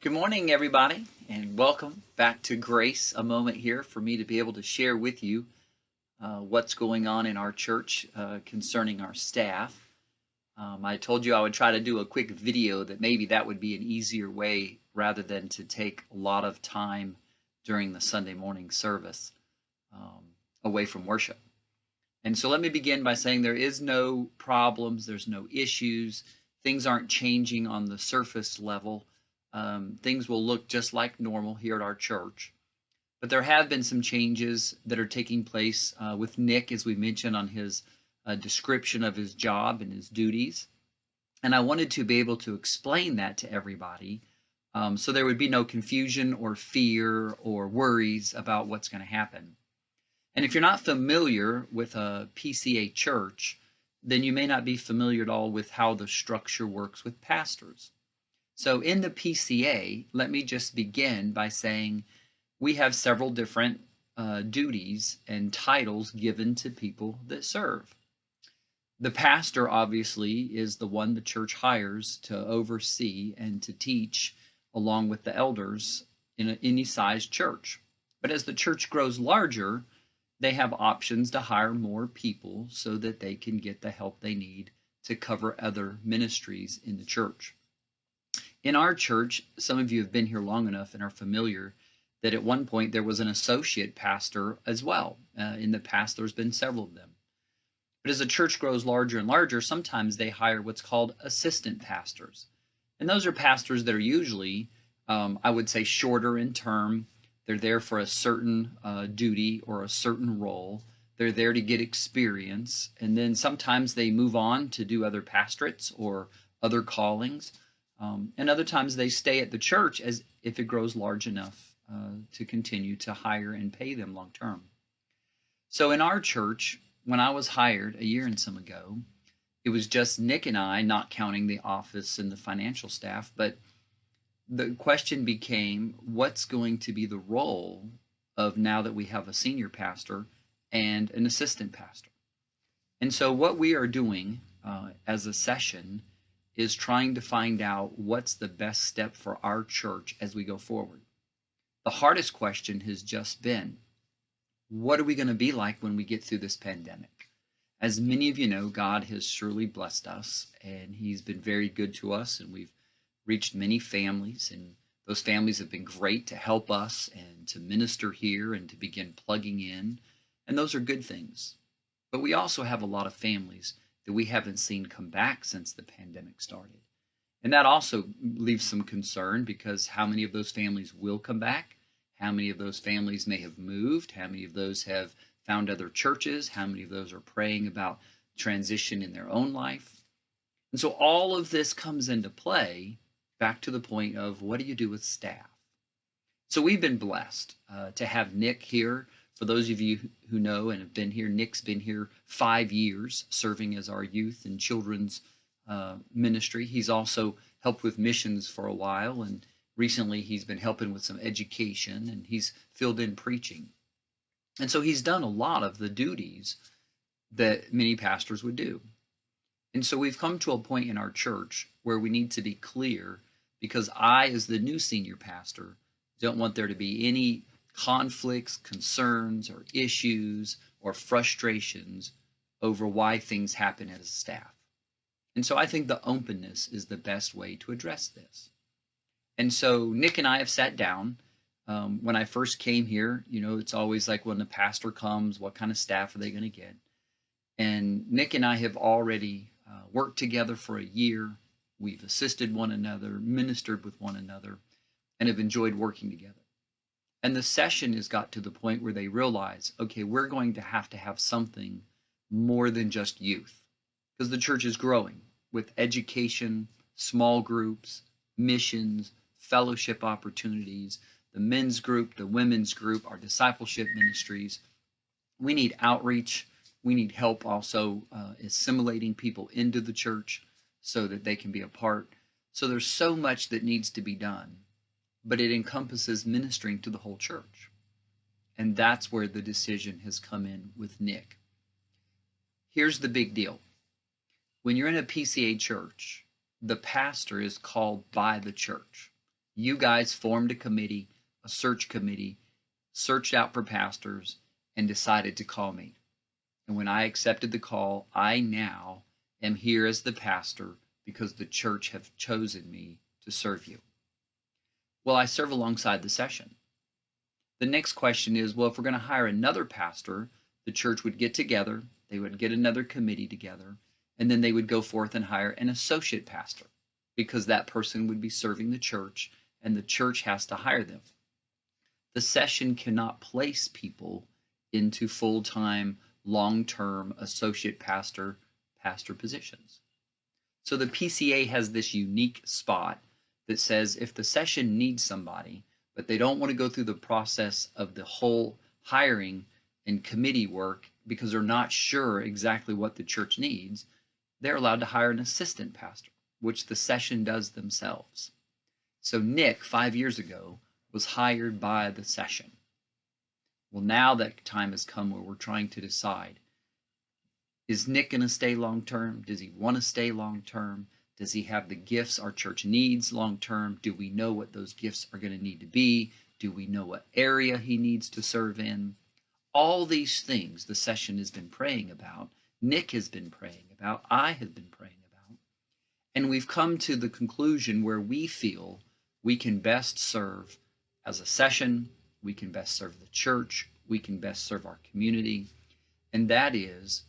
Good morning, everybody, and welcome back to Grace. A moment here for me to be able to share with you what's going on in our church concerning our staff. I told you I would try to do a quick video that maybe that would be an easier way rather than to take a lot of time during the Sunday morning service away from worship. And so let me begin by saying there is no problems, there's no issues, things aren't changing on the surface level. Things will look just like normal here at our church. But there have been some changes that are taking place with Nick, as we mentioned on his description of his job and his duties. And I wanted to be able to explain that to everybody so there would be no confusion or fear or worries about what's going to happen. And if you're not familiar with a PCA church, then you may not be familiar at all with how the structure works with pastors. So in the PCA, let me just begin by saying we have several different duties and titles given to people that serve. The pastor, obviously, is the one the church hires to oversee and to teach along with the elders in any size church. But as the church grows larger, they have options to hire more people so that they can get the help they need to cover other ministries in the church. In our church, some of you have been here long enough and are familiar that at one point there was an associate pastor as well. In the past, there's been several of them. But as the church grows larger and larger, sometimes they hire what's called assistant pastors. And those are pastors that are usually, I would say, shorter in term. They're there for a certain duty or a certain role. They're there to get experience. And then sometimes they move on to do other pastorates or other callings. And other times they stay at the church as if it grows large enough to continue to hire and pay them long term. So in our church, when I was hired a year and some ago, it was just Nick and I, not counting the office and the financial staff, but the question became, what's going to be the role of now that we have a senior pastor and an assistant pastor? And so what we are doing as a session is trying to find out what's the best step for our church as we go forward. The hardest question has just been, what are we going to be like when we get through this pandemic? As many of you know, God has surely blessed us, and He's been very good to us, and we've reached many families, and those families have been great to help us and to minister here and to begin plugging in, and those are good things. But we also have a lot of families that we haven't seen come back since the pandemic started. And that also leaves some concern because how many of those families will come back? How many of those families may have moved? How many of those have found other churches? How many of those are praying about transition in their own life? And so all of this comes into play back to the point of what do you do with staff? So we've been blessed to have Nick here. For those of you who know and have been here, Nick's been here 5 years serving as our youth and children's ministry. He's also helped with missions for a while, and recently he's been helping with some education, and he's filled in preaching. And so he's done a lot of the duties that many pastors would do. And so we've come to a point in our church where we need to be clear, because I, as the new senior pastor, don't want there to be any conflicts, concerns, or issues, or frustrations over why things happen as a staff. And so I think the openness is the best way to address this. And so Nick and I have sat down. When I first came here, it's always like when the pastor comes, what kind of staff are they going to get? And Nick and I have already worked together for a year. We've assisted one another, ministered with one another, and have enjoyed working together. And the session has got to the point where they realize, okay, we're going to have something more than just youth, because the church is growing with education, small groups, missions, fellowship opportunities, the men's group, the women's group, our discipleship ministries. We need outreach. We need help also assimilating people into the church so that they can be a part. So there's so much that needs to be done, but it encompasses ministering to the whole church. And that's where the decision has come in with Nick. Here's the big deal. When you're in a PCA church, the pastor is called by the church. You guys formed a committee, a search committee, searched out for pastors, and decided to call me. And when I accepted the call, I now am here as the pastor because the church have chosen me to serve you. Well, I serve alongside the session. The next question is, well, if we're going to hire another pastor, the church would get together, they would get another committee together, and then they would go forth and hire an associate pastor because that person would be serving the church and the church has to hire them. The session cannot place people into full-time, long-term associate pastor positions. So the PCA has this unique spot that says if the session needs somebody, but they don't want to go through the process of the whole hiring and committee work because they're not sure exactly what the church needs, they're allowed to hire an assistant pastor, which the session does themselves. So Nick, 5 years ago, was hired by the session. Well, now that time has come where we're trying to decide, is Nick going to stay long term? Does he want to stay long term? Does he have the gifts our church needs long term? Do we know what those gifts are going to need to be? Do we know what area he needs to serve in? All these things the session has been praying about, Nick has been praying about, I have been praying about. And we've come to the conclusion where we feel we can best serve as a session, we can best serve the church, we can best serve our community. And that is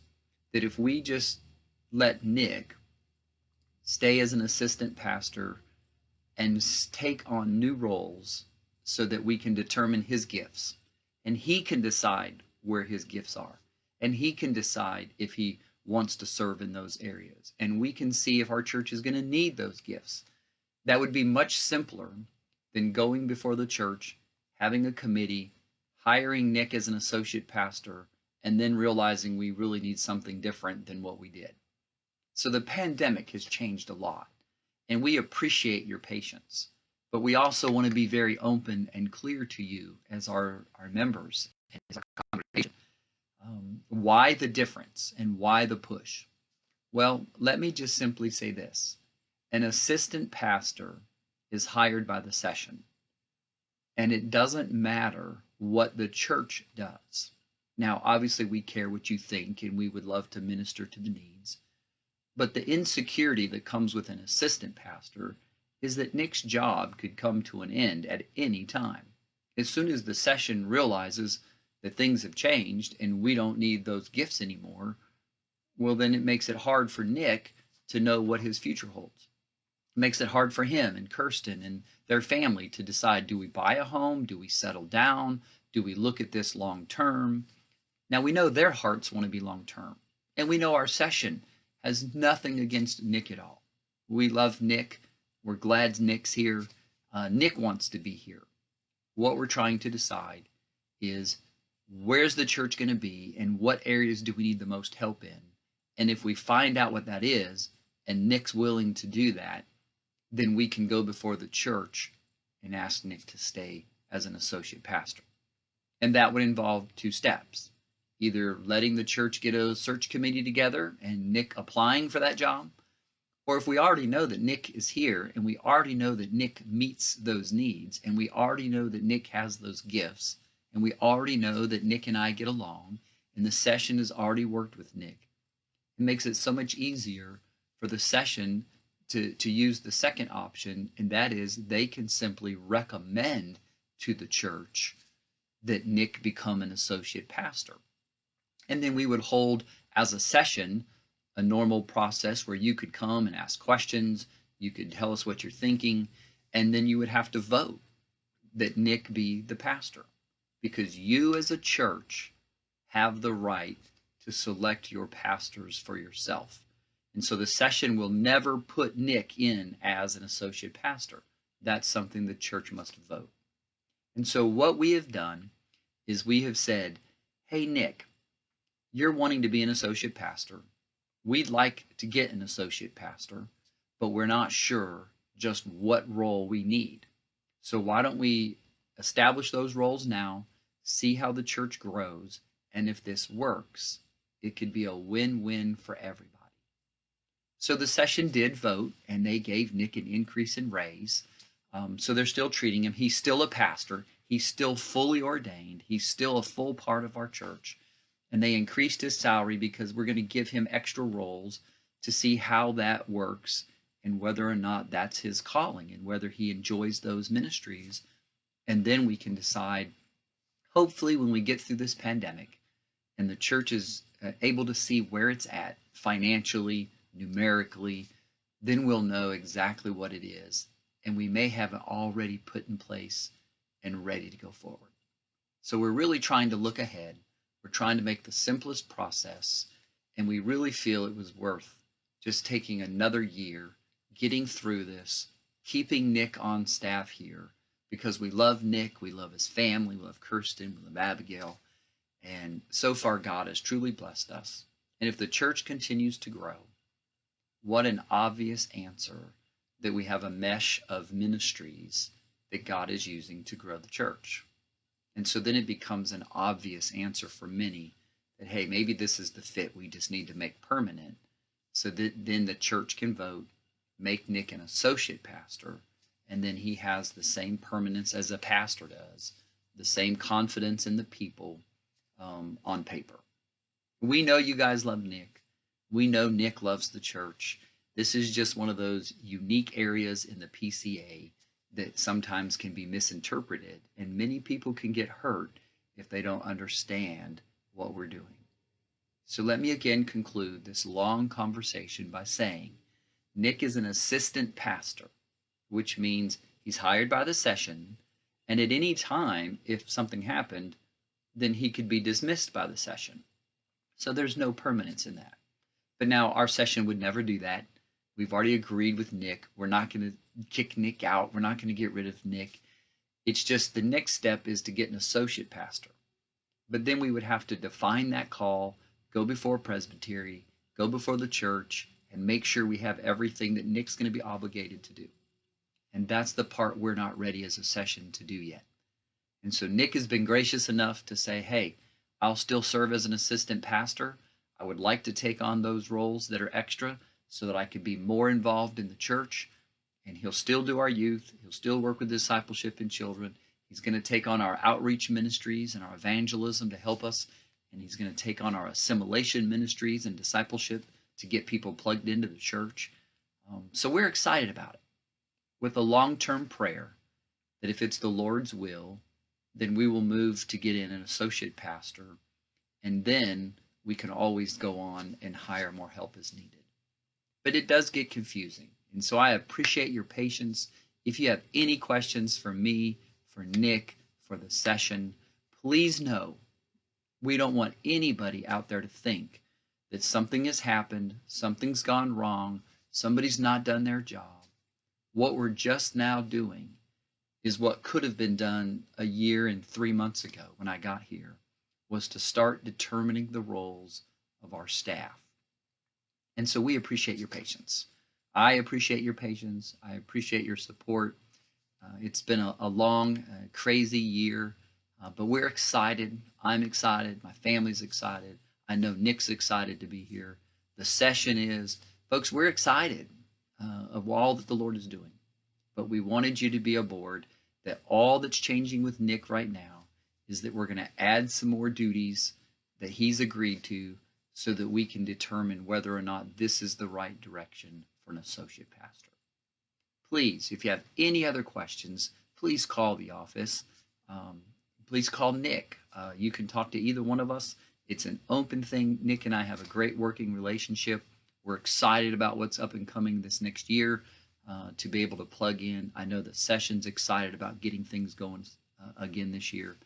that if we just let Nick stay as an assistant pastor and take on new roles so that we can determine his gifts, and he can decide where his gifts are, and he can decide if he wants to serve in those areas, and we can see if our church is going to need those gifts. That would be much simpler than going before the church, having a committee, hiring Nick as an associate pastor, and then realizing we really need something different than what we did. So the pandemic has changed a lot, and we appreciate your patience, but we also want to be very open and clear to you as our members, as our congregation. Why the difference and why the push? Well, let me just simply say this. An assistant pastor is hired by the session, and it doesn't matter what the church does. Now, obviously, we care what you think, and we would love to minister to the needs. But the insecurity that comes with an assistant pastor is that Nick's job could come to an end at any time. As soon as the session realizes that things have changed and we don't need those gifts anymore, well, then it makes it hard for Nick to know what his future holds. It makes it hard for him and Kirsten and their family to decide, do we buy a home? Do we settle down? Do we look at this long term? Now, we know their hearts want to be long term, and we know our session has nothing against Nick at all. We love Nick. We're glad Nick's here. Nick wants to be here. What we're trying to decide is where's the church going to be and what areas do we need the most help in? And if we find out what that is and Nick's willing to do that, then we can go before the church and ask Nick to stay as an associate pastor. And that would involve two steps. Either letting the church get a search committee together and Nick applying for that job, or if we already know that Nick is here and we already know that Nick meets those needs and we already know that Nick has those gifts and we already know that Nick and I get along and the session has already worked with Nick, it makes it so much easier for the session to use the second option, and that is they can simply recommend to the church that Nick become an associate pastor. And then we would hold as a session a normal process where you could come and ask questions, you could tell us what you're thinking, and then you would have to vote that Nick be the pastor, because you as a church have the right to select your pastors for yourself. And so the session will never put Nick in as an associate pastor. That's something the church must vote. And so what we have done is we have said, hey, Nick, you're wanting to be an associate pastor. We'd like to get an associate pastor, but we're not sure just what role we need. So why don't we establish those roles now, see how the church grows, and if this works, it could be a win-win for everybody. So the session did vote, and they gave Nick an increase in raise. So they're still treating him. He's still a pastor. He's still fully ordained. He's still a full part of our church. And they increased his salary because we're going to give him extra roles to see how that works and whether or not that's his calling and whether he enjoys those ministries. And then we can decide, hopefully, when we get through this pandemic and the church is able to see where it's at financially, numerically, then we'll know exactly what it is. And we may have it already put in place and ready to go forward. So we're really trying to look ahead. We're trying to make the simplest process. And we really feel it was worth just taking another year, getting through this, keeping Nick on staff here, because we love Nick, we love his family, we love Kirsten, we love Abigail. And so far, God has truly blessed us. And if the church continues to grow, what an obvious answer that we have a mesh of ministries that God is using to grow the church. And so then it becomes an obvious answer for many that, hey, maybe this is the fit we just need to make permanent, so that then the church can vote, make Nick an associate pastor, and then he has the same permanence as a pastor does, the same confidence in the people on paper. We know you guys love Nick. We know Nick loves the church. This is just one of those unique areas in the PCA that sometimes can be misinterpreted, and many people can get hurt if they don't understand what we're doing. So let me again conclude this long conversation by saying Nick is an assistant pastor, which means he's hired by the session, and at any time, if something happened, then he could be dismissed by the session. So there's no permanence in that. But now our session would never do that. We've already agreed with Nick. We're not going to kick Nick out. We're not going to get rid of Nick. It's just the next step is to get an associate pastor. But then we would have to define that call, go before Presbyterian, go before the church, and make sure we have everything that Nick's going to be obligated to do. And that's the part we're not ready as a session to do yet. And so Nick has been gracious enough to say, hey, I'll still serve as an assistant pastor. I would like to take on those roles that are extra so that I could be more involved in the church. And he'll still do our youth. He'll still work with discipleship in children. He's going to take on our outreach ministries and our evangelism to help us. And he's going to take on our assimilation ministries and discipleship to get people plugged into the church. So we're excited about it, with a long-term prayer that if it's the Lord's will, then we will move to get in an associate pastor, and then we can always go on and hire more help as needed. But it does get confusing, and so I appreciate your patience. If you have any questions for me, for Nick, for the session, please know we don't want anybody out there to think that something has happened, something's gone wrong, somebody's not done their job. What we're just now doing is what could have been done a year and 3 months ago when I got here, was to start determining the roles of our staff. And so we appreciate your patience. I appreciate your patience. I appreciate your support. It's been a long, crazy year, but we're excited. I'm excited. My family's excited. I know Nick's excited to be here. The session is. Folks, we're excited of all that the Lord is doing. But we wanted you to be aboard that all that's changing with Nick right now is that we're going to add some more duties that he's agreed to so that we can determine whether or not this is the right direction for an associate pastor. Please, if you have any other questions, please call the office. Please call Nick. You can talk to either one of us. It's an open thing. Nick and I have a great working relationship. We're excited about what's up and coming this next year to be able to plug in. I know the session's excited about getting things going again this year,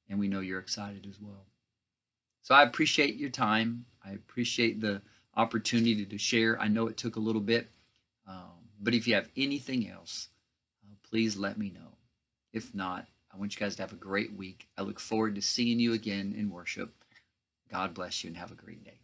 and we know you're excited as well. So I appreciate your time. I appreciate the opportunity to share. I know it took a little bit, but if you have anything else, please let me know. If not, I want you guys to have a great week. I look forward to seeing you again in worship. God bless you and have a great day.